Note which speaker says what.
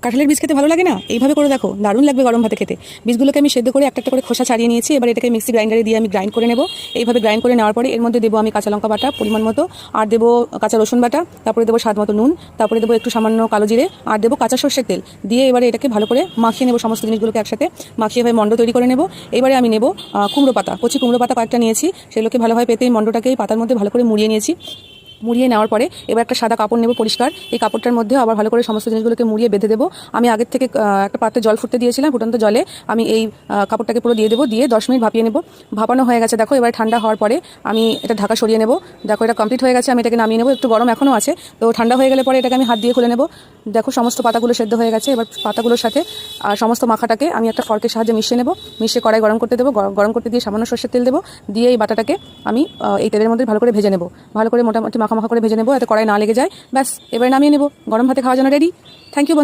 Speaker 1: কাঁঠালের বীজ খেতে ভালো লাগে না? এইভাবে করে দেখো, দারুণ লাগবে গরম ভাতে খেতে। বীজগুলোকে আমি সেদ্ধ করে একটা একটা করে খোসা ছাড়িয়ে নিয়েছি। এবার এটাকে মিক্সি গ্রাইন্ডারে দিয়ে আমি গ্রাইন্ড করে নেব। এইভাবে গ্রাইন্ড করে নেওয়ার পরে এর মধ্যে দেবো আমি কাঁচা লঙ্কা বাটা পরিমাণ মতো, আর দেবো কাঁচা রসুন বাটা, তারপরে দেবো স্বাদ মতো নুন, তারপরে দেবো একটু সামান্য কালো জিরে, আর দেবো কাঁচা সর্ষের তেল দিয়ে এবারে এটাকে ভালো করে মাখিয়ে নেবো। সমস্ত জিনিসগুলোকে একসাথে মাখিয়ে এভাবে মণ্ড তৈরি করে নেব। এবারে আমি নেব কুমড়ো পাতা, কচি কুমড়ো পাতা কয়েকটা নিয়েছি। সেগুলোকে ভালোভাবে পেতে এই মণ্ডটাকে এই পাতার মধ্যে ভালো করে মুড়িয়ে নিয়েছি। মুড়িয়ে নেওয়ার পরে এবার একটা সাদা কাপড় নেব পরিষ্কার। এই কাপড়টার মধ্যে আবার ভালো করে সমস্ত জিনিসগুলোকে মুড়িয়ে বেঁধে দেবো। আমি আগের থেকে একটা পাত্রে জল ফুটতে দিয়েছিলাম, ফুটন্ত জলে আমি এই কাপড়টাকে পুরো দিয়ে দেবো, দিয়ে 10 মিনিট ভাপিয়ে নেব। ভাপানো হয়ে গেছে দেখো। এবার ঠান্ডা হওয়ার পরে আমি এটা ঢাকা সরিয়ে নেব। দেখো এটা কমপ্লিট হয়ে গেছে। আমি এটাকে নামিয়ে নেব। একটু গরম এখনও আছে, তো ঠান্ডা হয়ে গেলে পরে এটাকে আমি হাত দিয়ে খুলে নেব। দেখো সমস্ত পাতাগুলো সেদ্ধ হয়ে গেছে। এবার পাতাগুলোর সাথে সমস্ত মাখাটাকে আমি একটা ফর্কের সাহায্যে মিশিয়ে নেব। মিশিয়ে কড়াই গরম করতে দেবো। গরম করতে দিয়ে সামান্য সর্ষের তেল দেবো, দিয়ে এই বাটাটাকে আমি এই তেলের মধ্যে ভালো করে ভেজে নেব। ভালো করে মোটামুটি মাখা মাখা করে ভেজে নেব, যাতে কড়াই না লেগে যায়। ব্যাস, এবারে নামিয়ে নেব। গরম ভাতে খাওয়ার জন্য রেডি। Thank you.